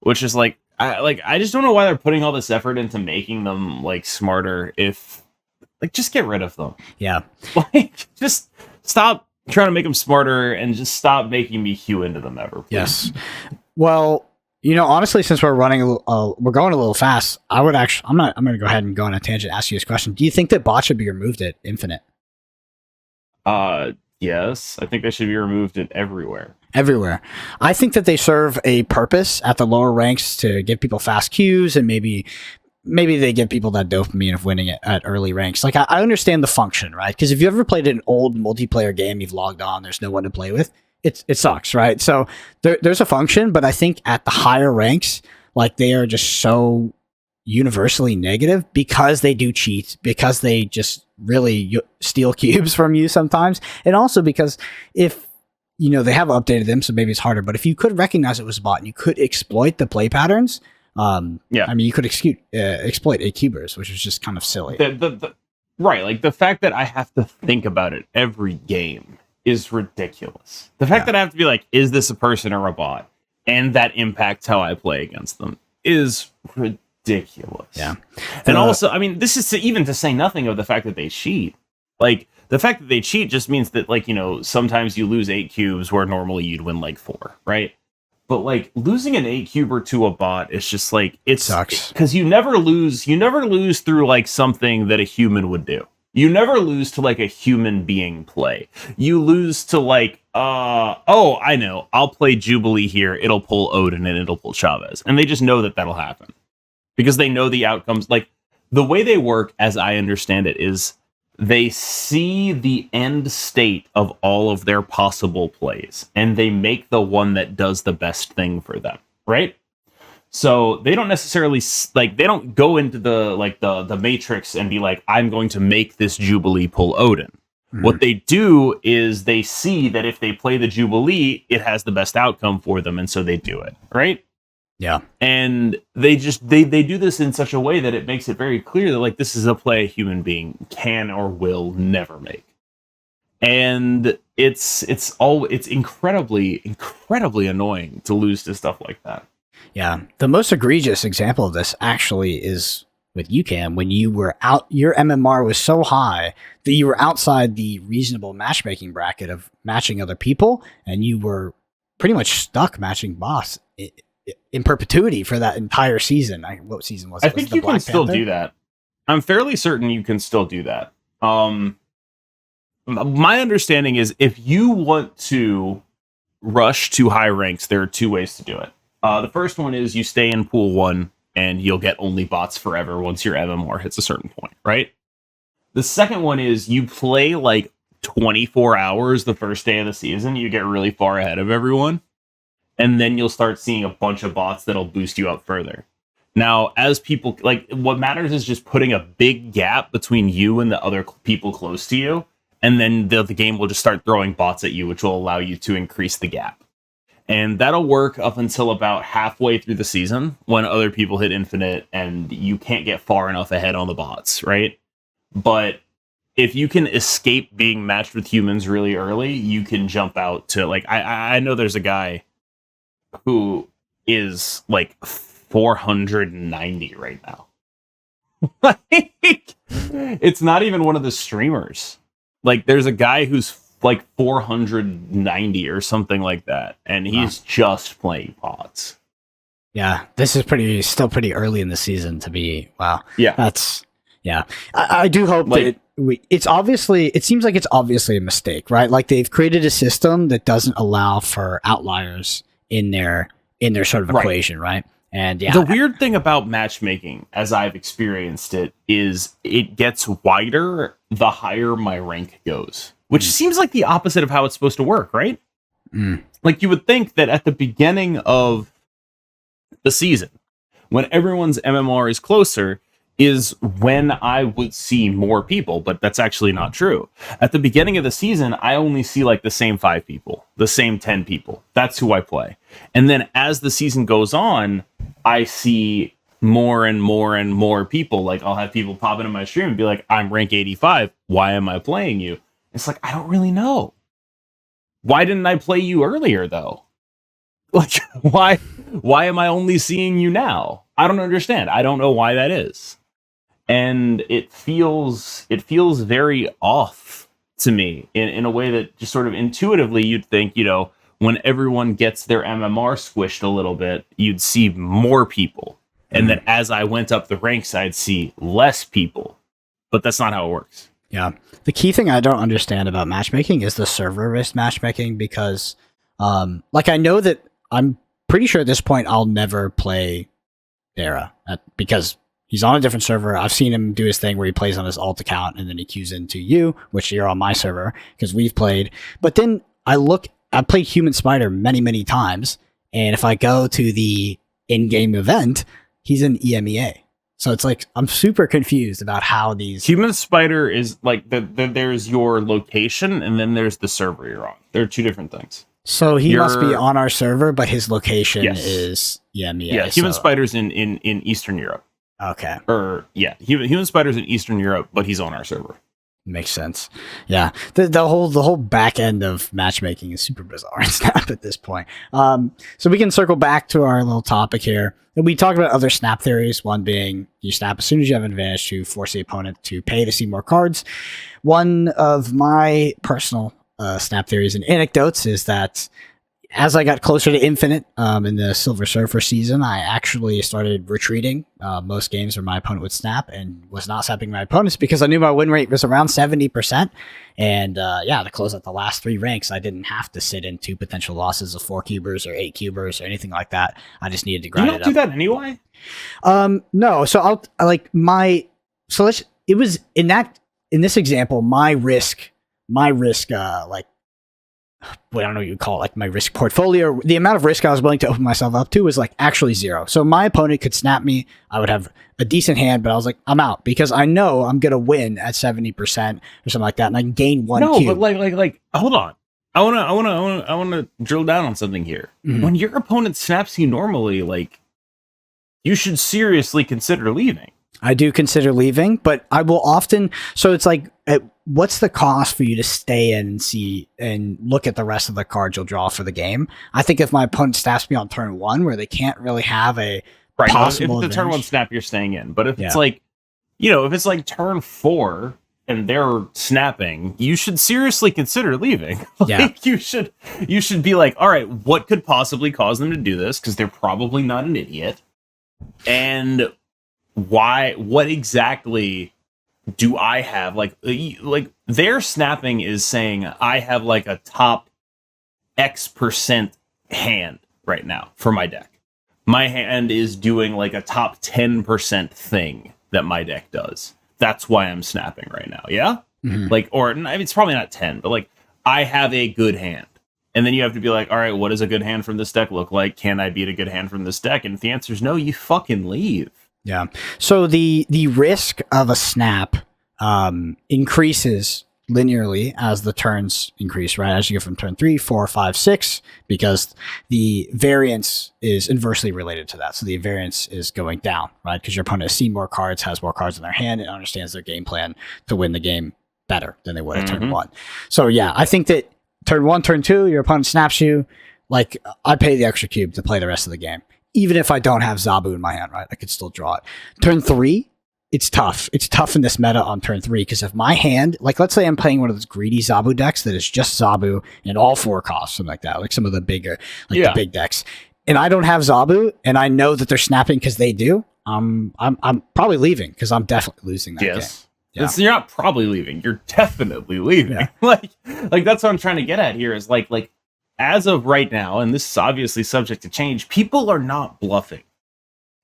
Speaker 2: which is like I just don't know why they're putting all this effort into making them like smarter. If like, just get rid of them.
Speaker 1: Yeah,
Speaker 2: like just stop trying to make them smarter and just stop making me queue into them ever. Please.
Speaker 1: Yes. Well, you know, honestly, since we're running we're going a little fast, I'm going to go ahead and go on a tangent and ask you this question. Do you think that bots should be removed at Infinite?
Speaker 2: Yes. I think they should be removed at everywhere.
Speaker 1: Everywhere. I think that they serve a purpose at the lower ranks to give people fast queues, and maybe they give people that dopamine of winning it at early ranks. Like, I understand the function, right? Because if you ever played an old multiplayer game, you've logged on, there's no one to play with, it sucks, right? So there's a function, but I think at the higher ranks, like, they are just so universally negative because they do cheat, because they just really steal cubes from you sometimes, and also because if, you know, they have updated them, so maybe it's harder, but if you could recognize it was a bot and you could exploit the play patterns, I mean, you could exploit A-cubers, which is just kind of silly.
Speaker 2: Right, like the fact that I have to think about it every game is ridiculous. The fact
Speaker 1: Yeah.
Speaker 2: that I have to be like, is this a person or a bot? And that impacts how I play against them is ridiculous.
Speaker 1: Yeah.
Speaker 2: And also, I mean, this is even to say nothing of the fact that they cheat. Like, the fact that they cheat just means that, like, sometimes you lose 8 cubes where normally you'd win like 4, right? But like losing an 8 cuber to a bot is just like it
Speaker 1: sucks
Speaker 2: because you never lose through like something that a human would do. You never lose to like a human being play. You lose to like oh, I know, I'll play Jubilee here, it'll pull Odin and it'll pull Chavez, and they just know that that'll happen because they know the outcomes. Like the way they work, as I understand it, is they see the end state of all of their possible plays and they make the one that does the best thing for them, right? So they don't necessarily like, they don't go into the matrix and be like, I'm going to make this Jubilee pull Odin. Mm-hmm. What they do is they see that if they play the Jubilee, it has the best outcome for them, and so they do it, right?
Speaker 1: Yeah.
Speaker 2: And they just they do this in such a way that it makes it very clear that like this is a play a human being can or will never make. And it's incredibly annoying to lose to stuff like that.
Speaker 1: Yeah. The most egregious example of this actually is with UCAM when you were out, your MMR was so high that you were outside the reasonable matchmaking bracket of matching other people, and you were pretty much stuck matching boss in perpetuity for that entire season. What season was it?
Speaker 2: I think you can still do that. I'm fairly certain you can still do that. My understanding is if you want to rush to high ranks, there are 2 ways to do it. The first one is you stay in pool 1 and you'll get only bots forever once your MMR hits a certain point, right? The second one is you play like 24 hours the first day of the season, you get really far ahead of everyone, and then you'll start seeing a bunch of bots that'll boost you up further. Now, as people, like, what matters is just putting a big gap between you and the other people close to you, and then the game will just start throwing bots at you, which will allow you to increase the gap. And that'll work up until about halfway through the season when other people hit infinite and you can't get far enough ahead on the bots, right? But if you can escape being matched with humans really early, you can jump out to, like, I know there's a guy who is like 490 right now. Like, it's not even one of the streamers. Like, there's a guy who's like 490 or something like that, and he's just playing pods.
Speaker 1: Yeah, this is still pretty early in the season to be. Wow.
Speaker 2: Yeah,
Speaker 1: I do hope that it seems like it's obviously a mistake, right? Like they've created a system that doesn't allow for outliers in their sort of equation, right? And yeah,
Speaker 2: the weird thing about matchmaking, as I've experienced it, is it gets wider the higher my rank goes, which seems like the opposite of how it's supposed to work, right? Like you would think that at the beginning of the season, when everyone's MMR is closer, is when I would see more people, but that's actually not true. At the beginning of the season, I only see like the same 5 people, the same 10 people. That's who I play. And then as the season goes on, I see more and more and more people. Like I'll have people pop into my stream and be like, I'm rank 85. Why am I playing you? It's like, I don't really know. Why didn't I play you earlier though? Like, why am I only seeing you now? I don't understand. I don't know why that is. And it feels very off to me in a way that just sort of intuitively you'd think, when everyone gets their MMR squished a little bit, you'd see more people. And that as I went up the ranks, I'd see less people. But that's not how it works.
Speaker 1: Yeah. The key thing I don't understand about matchmaking is the server-based matchmaking because, like, I know that I'm pretty sure at this point I'll never play Dara because he's on a different server. I've seen him do his thing where he plays on his alt account and then he queues into you, which you're on my server because we've played. But then I played Human Spider many, many times. And if I go to the in-game event, he's in EMEA. So it's like, I'm super confused about how these...
Speaker 2: Human Spider is like, there's your location and then there's the server you're on. They're 2 different things.
Speaker 1: So he must be on our server, but his location is EMEA.
Speaker 2: Yeah, Human Spider's in Eastern Europe.
Speaker 1: Okay.
Speaker 2: Or yeah, human spiders in Eastern Europe, but he's on our server.
Speaker 1: Makes sense. Yeah. The whole back end of matchmaking is super bizarre in Snap at this point. So we can circle back to our little topic here. And we talked about other Snap theories, one being you snap as soon as you have an advantage to force the opponent to pay to see more cards. One of my personal Snap theories and anecdotes is that as I got closer to Infinite in the Silver Surfer season, I actually started retreating most games where my opponent would snap and was not snapping my opponents because I knew my win rate was around 70%. And to close out the last 3 ranks, I didn't have to sit in 2 potential losses of 4 cubers or 8 cubers or anything like that. I just needed to grind it up.
Speaker 2: You don't do that anyway?
Speaker 1: No. So it was in this example, my risk, I don't know what you call it, like my risk portfolio, the amount of risk I was willing to open myself up to was like actually 0. So my opponent could snap me. I would have a decent hand, but I was like, I'm out because I know I'm going to win at 70% or something like that. And I can gain 1 cube.
Speaker 2: But like, hold on. I want to drill down on something here. Mm-hmm. When your opponent snaps you normally, like, you should seriously consider leaving.
Speaker 1: I do consider leaving, but I will often. So it's like, what's the cost for you to stay in and see and look at the rest of the cards you'll draw for the game? I think if my opponent snaps me on turn 1, where they can't really have a possible
Speaker 2: if it's the turn 1 snap, you're staying in. But if it's like, if it's like turn 4 and they're snapping, you should seriously consider leaving. You should be like, all right, what could possibly cause them to do this? Because they're probably not an idiot. And what exactly do I have? Like their snapping is saying I have like a top X% hand right now for my deck. My hand is doing like a top 10% thing that my deck does. That's why I'm snapping right now. Yeah. Mm-hmm. It's probably not 10, but like I have a good hand. And then you have to be like, all right, what does a good hand from this deck look like? Can I beat a good hand from this deck? And if the answer is no, you fucking leave.
Speaker 1: Yeah. So the risk of a snap increases linearly as the turns increase, right? As you go from turn 3, 4, 5, 6, because the variance is inversely related to that. So the variance is going down, right? Because your opponent has seen more cards, has more cards in their hand, and understands their game plan to win the game better than they would at turn 1. So yeah, I think that turn 1, turn 2, your opponent snaps you. Like, I pay the extra cube to play the rest of the game. Even if I don't have Zabu in my hand, right? I could still draw it. Turn 3, it's tough. It's tough in this meta on turn 3 because if my hand, like let's say I'm playing one of those greedy Zabu decks that is just Zabu and all 4 costs, something like that, like some of the bigger, the big decks, and I don't have Zabu, and I know that they're snapping because they do. I'm probably leaving because I'm definitely losing that game.
Speaker 2: Yeah. You're not probably leaving. You're definitely leaving. Yeah. like that's what I'm trying to get at here is like as of right now, and this is obviously subject to change, people are not bluffing.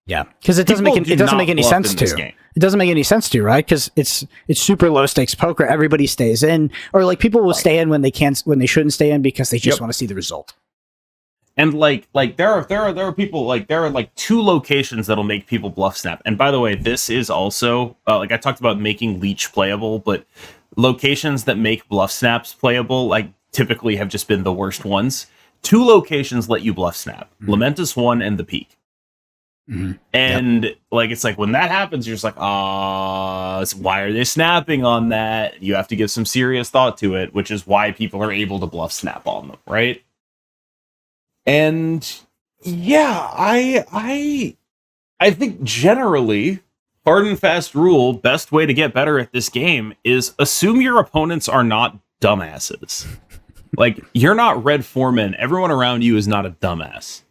Speaker 1: Yeah, because it doesn't make any sense to. It doesn't make any sense to, right? Because it's super low stakes poker. Everybody stays in, or like people will stay in when they shouldn't stay in because they just want to see the result.
Speaker 2: And like there are people, like there are like 2 locations that'll make people bluff snap. And by the way, this is also like I talked about making Leech playable, but locations that make bluff snaps playable like typically have just been the worst ones. 2 locations let you bluff snap: Lamentus 1 and the Peak. Mm-hmm. And like it's like when that happens, you're just like, why are they snapping on that? You have to give some serious thought to it, which is why people are able to bluff snap on them, right? And yeah, I think generally, hard and fast rule, best way to get better at this game is assume your opponents are not dumbasses. Like, you're not Red Foreman. Everyone around you is not a dumbass.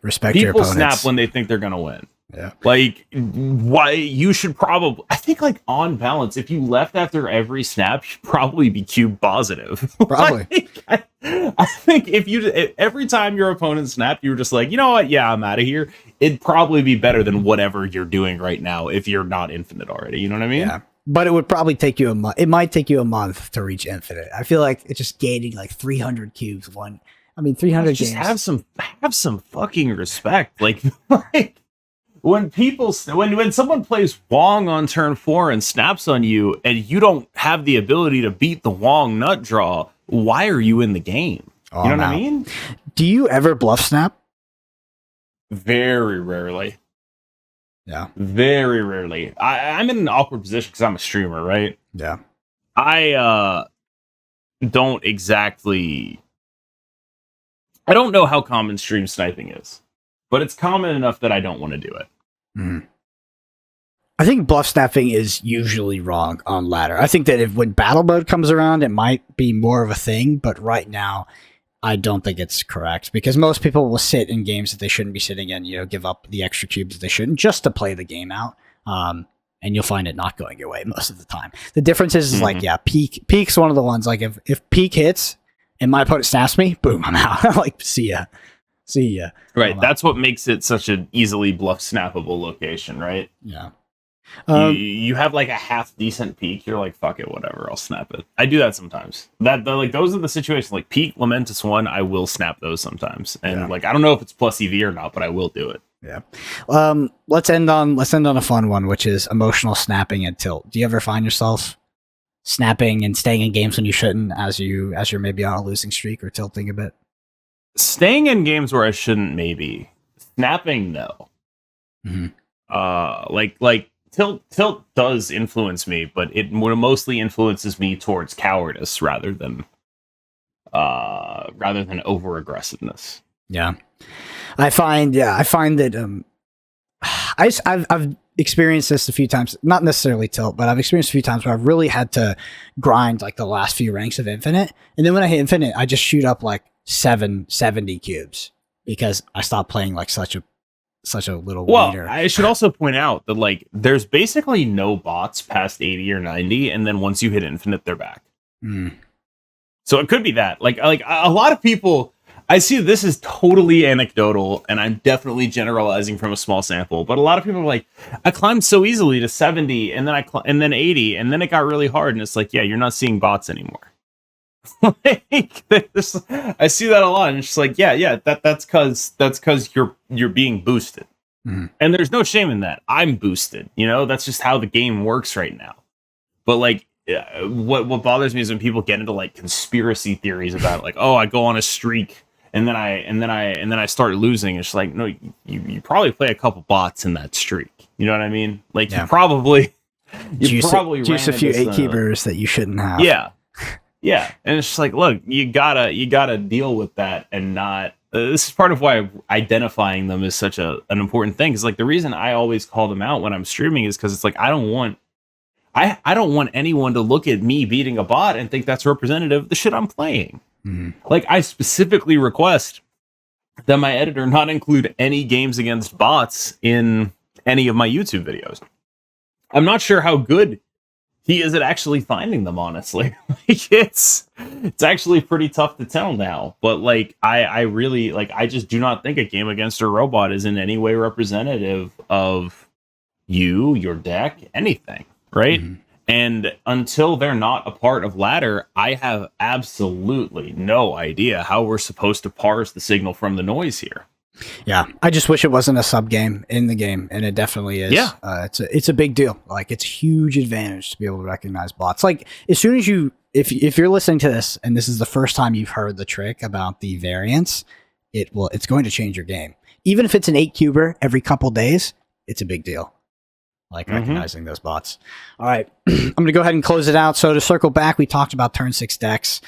Speaker 1: Respect your opponents.
Speaker 2: People snap when they think they're going to win.
Speaker 1: Yeah.
Speaker 2: Like, why you should probably, I think, like, on balance, if you left after every snap, you'd probably be cube positive.
Speaker 1: Probably.
Speaker 2: I think if every time your opponent snapped, you were just like, you know what? Yeah, I'm out of here. It'd probably be better than whatever you're doing right now if you're not infinite already. You know what I mean?
Speaker 1: Yeah. But it would probably take you a month. It might take you a month to reach infinite. I feel like it's just gaining like 300 cubes. 300
Speaker 2: just
Speaker 1: games.
Speaker 2: Have some fucking respect. Like when someone plays Wong on turn 4 and snaps on you, and you don't have the ability to beat the Wong nut draw, why are you in the game? You know what I mean?
Speaker 1: Do you ever bluff snap?
Speaker 2: Very rarely.
Speaker 1: Yeah.
Speaker 2: Very rarely. I'm in an awkward position because I'm a streamer, right?
Speaker 1: Yeah.
Speaker 2: I don't exactly. I don't know how common stream sniping is, but it's common enough that I don't want to do it.
Speaker 1: Mhm. I think bluff snapping is usually wrong on ladder. I think that when battle mode comes around, it might be more of a thing, but right now, I don't think it's correct because most people will sit in games that they shouldn't be sitting in, give up the extra cubes that they shouldn't just to play the game out. And you'll find it not going your way most of the time. The difference is like, yeah, peak's one of the ones like if peak hits and my opponent snaps me, boom, I'm out. Like, see ya.
Speaker 2: Right. That's what makes it such an easily bluff snappable location, right?
Speaker 1: Yeah.
Speaker 2: You have like a half decent peak. You're like, fuck it, whatever. I'll snap it. I do that sometimes. Like those are the situations. Like peak, Lamentus 1, I will snap those sometimes. And like I don't know if it's plus EV or not, but I will do it.
Speaker 1: Yeah. Let's end on a fun one, which is emotional snapping and tilt. Do you ever find yourself snapping and staying in games when you shouldn't, as you're maybe on a losing streak or tilting a bit?
Speaker 2: Staying in games where I shouldn't, maybe. Snapping, no. Like tilt does influence me, but it mostly influences me towards cowardice rather than over aggressiveness.
Speaker 1: Yeah, I find that I've experienced this a few times. Not necessarily tilt, but I've experienced a few times where I've really had to grind like the last few ranks of Infinite, and then when I hit Infinite, I just shoot up like 770 cubes because I stopped playing like such a little leader.
Speaker 2: I should also point out that like there's basically no bots past 80 or 90, and then once you hit Infinite, they're back. So it could be that. Like a lot of people, I see this is totally anecdotal, and I'm definitely generalizing from a small sample. But a lot of people are like, I climbed so easily to 70, and then and then 80, and then it got really hard. And it's like, yeah, you're not seeing bots anymore. Like, I see that a lot, and it's just like, yeah, that's because you're being boosted, and there's no shame in that. I'm boosted, that's just how the game works right now. But like, what bothers me is when people get into like conspiracy theories about like, oh, I go on a streak and then I start losing. It's like, no, you probably play a couple bots in that streak. You know what I mean? Like you probably
Speaker 1: juice a few 8-keepers that you shouldn't have.
Speaker 2: Yeah, and it's just like, look, you gotta deal with that, and not. This is part of why identifying them is such an important thing. Because like the reason I always call them out when I'm streaming is because it's like I don't want anyone to look at me beating a bot and think that's representative of the shit I'm playing. Like I specifically request that my editor not include any games against bots in any of my YouTube videos. I'm not sure how good he is at actually finding them, honestly. Like it's actually pretty tough to tell now. But like I really like I just do not think a game against a robot is in any way representative of you, your deck, anything, right? And until they're not a part of ladder, I have absolutely no idea how we're supposed to parse the signal from the noise here.
Speaker 1: Yeah, I just wish it wasn't a sub game in the game, and it definitely is. Yeah, it's a big deal. Like it's a huge advantage to be able to recognize bots. Like as soon as if you're listening to this and this is the first time you've heard the trick about the variance, it's going to change your game. Even if it's an 8-cuber every couple days, it's a big deal. Like recognizing those bots. All right, I'm going to go ahead and close it out. So to circle back, we talked about turn 6 decks.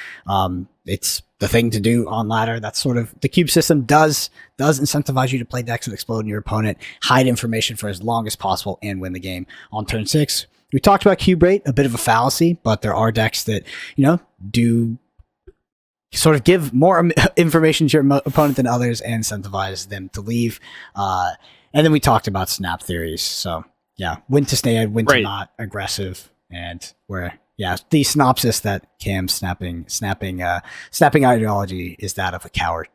Speaker 1: It's the thing to do on ladder. That's sort of the cube system does incentivize you to play decks that explode in your opponent, hide information for as long as possible, and win the game on turn 6. We talked about cube rate, a bit of a fallacy, but there are decks that do sort of give more information to your opponent than others and incentivize them to leave. And then we talked about snap theories. So yeah, when to stay, when to not, aggressive, and the synopsis that Cam's snapping ideology is that of a coward.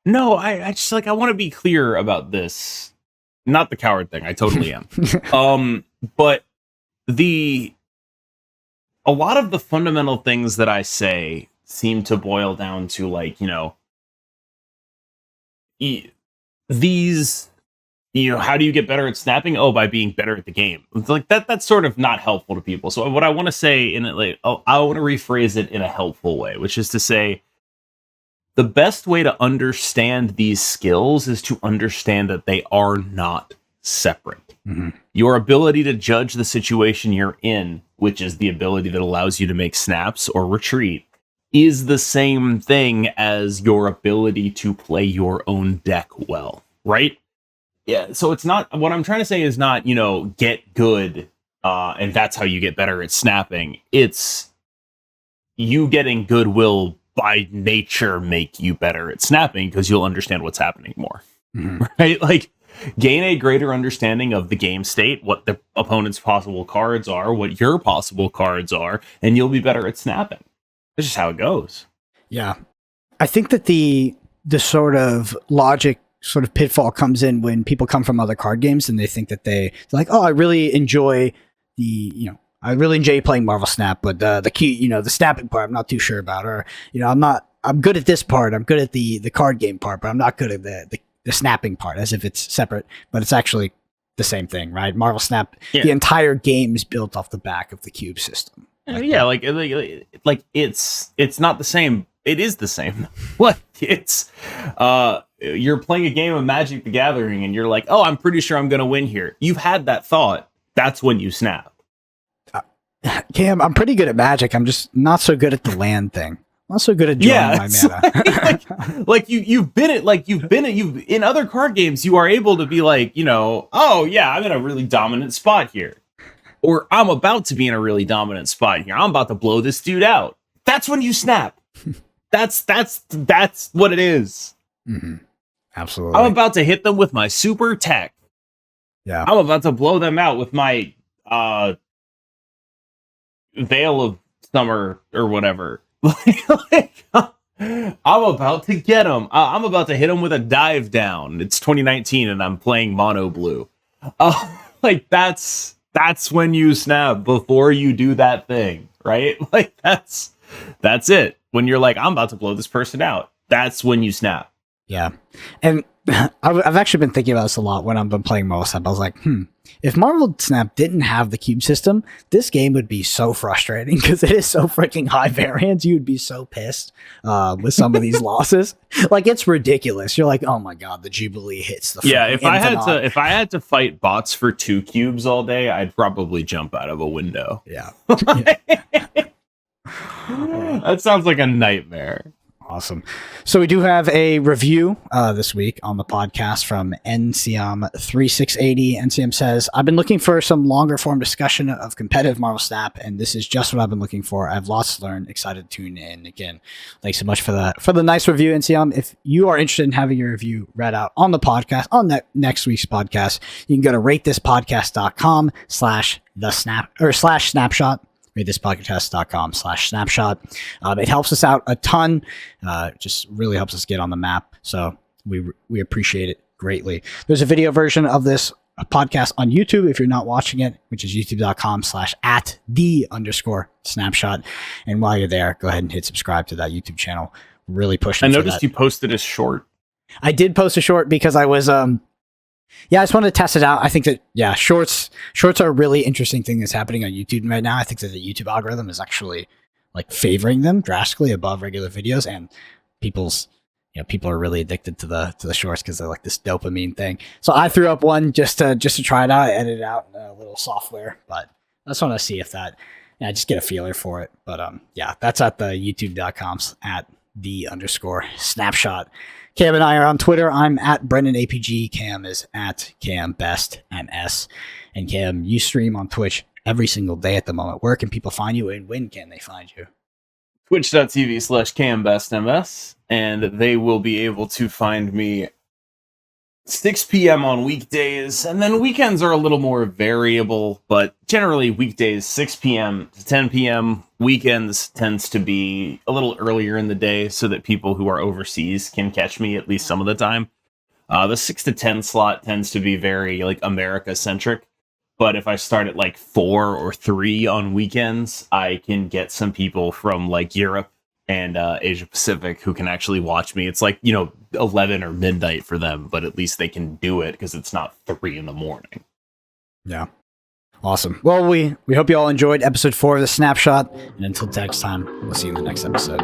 Speaker 2: No, I just like I want to be clear about this. Not the coward thing. I totally am. But a lot of the fundamental things that I say seem to boil down to like, these. How do you get better at snapping? Oh, by being better at the game. It's like that's sort of not helpful to people. So what I want to say in it, like, I want to rephrase it in a helpful way, which is to say, the best way to understand these skills is to understand that they are not separate. Your ability to judge the situation you're in, which is the ability that allows you to make snaps or retreat, is the same thing as your ability to play your own deck well, right? Yeah, so it's not, what I'm trying to say is not, get good, and that's how you get better at snapping. It's you getting good will by nature make you better at snapping because you'll understand what's happening more, right? Like, gain a greater understanding of the game state, what the opponent's possible cards are, what your possible cards are, and you'll be better at snapping. That's just how it goes.
Speaker 1: Yeah. I think that the sort of logic sort of pitfall comes in when people come from other card games and they think that they're like, oh, I really enjoy I really enjoy playing Marvel Snap, but the key, the snapping part, I'm not too sure about, or, I'm good at this part. I'm good at the card game part, but I'm not good at the snapping part, as if it's separate, but it's actually the same thing, right? Marvel Snap, the entire game is built off the back of the cube system.
Speaker 2: Like it's not the same. It is the same. What? It's you're playing a game of Magic the Gathering and you're like, oh, I'm pretty sure I'm going to win here. You've had that thought. That's when you snap.
Speaker 1: Cam, I'm pretty good at Magic. I'm just not so good at the land thing. Not so good at drawing my mana.
Speaker 2: You've been in other card games, you are able to be like, oh yeah, I'm in a really dominant spot here. Or I'm about to be in a really dominant spot here. I'm about to blow this dude out. That's when you snap. That's what it is.
Speaker 1: Absolutely.
Speaker 2: I'm about to hit them with my super tech.
Speaker 1: Yeah.
Speaker 2: I'm about to blow them out with my Veil of Summer or whatever. I'm about to get them. I'm about to hit them with a dive down. It's 2019 and I'm playing mono blue. That's when you snap before you do that thing, right? Like that's it. When you're like, I'm about to blow this person out, that's when you snap.
Speaker 1: Yeah. And I've actually been thinking about this a lot when I've been playing Marvel Snap. I was like, if Marvel Snap didn't have the cube system, this game would be so frustrating because it is so freaking high variance. You would be so pissed with some of these losses. Like, it's ridiculous. You're like, oh my god, the Jubilee hits the
Speaker 2: if I had to fight bots for 2 cubes all day, I'd probably jump out of a window.
Speaker 1: Yeah.
Speaker 2: That sounds like a nightmare.
Speaker 1: Awesome. So we do have a review this week on the podcast from NCM3680. NCM says, I've been looking for some longer form discussion of competitive Marvel Snap, and this is just what I've been looking for. I have lots to learn. Excited to tune in. Again, thanks so much for the nice review, NCM. If you are interested in having your review read out on the podcast, on that next week's podcast, you can go to ratethispodcast.com/snapshot. ratethispodcast.com/snapshot. It helps us out a ton. Just really helps us get on the map. So we appreciate it greatly. There's a video version of this podcast on YouTube if you're not watching it, which is youtube.com/@the_snapshot. And while you're there, go ahead and hit subscribe to that YouTube channel. Really pushing.
Speaker 2: I noticed you posted a short.
Speaker 1: I did post a short because I was I just wanted to test it out. I think that, shorts are a really interesting thing that's happening on YouTube right now. I think that the YouTube algorithm is actually like favoring them drastically above regular videos, and people are really addicted to the shorts because they're like this dopamine thing. So I threw up one just to try it out. I edited it out in a little software, but I just want to see if that, just get a feeler for it. But that's at the youtube.com/@the_snapshot. Cam and I are on Twitter. I'm at BrendanAPG. Cam is at KMBestMS. And Cam, you stream on Twitch every single day at the moment. Where can people find you, and when can they find you?
Speaker 2: Twitch.tv/KMBestMS. And they will be able to find me 6 p.m. on weekdays. And then weekends are a little more variable, but generally weekdays 6 p.m. to 10 p.m. Weekends tends to be a little earlier in the day so that people who are overseas can catch me at least some of the time. The 6 to 10 slot tends to be very like America centric. But if I start at like 4 or 3 on weekends, I can get some people from like Europe and Asia Pacific who can actually watch me. It's like, 11 or midnight for them, but at least they can do it because it's not 3 in the morning.
Speaker 1: Yeah. Awesome. Well, we hope you all enjoyed episode 4 of the Snapshot. And until next time, we'll see you in the next episode.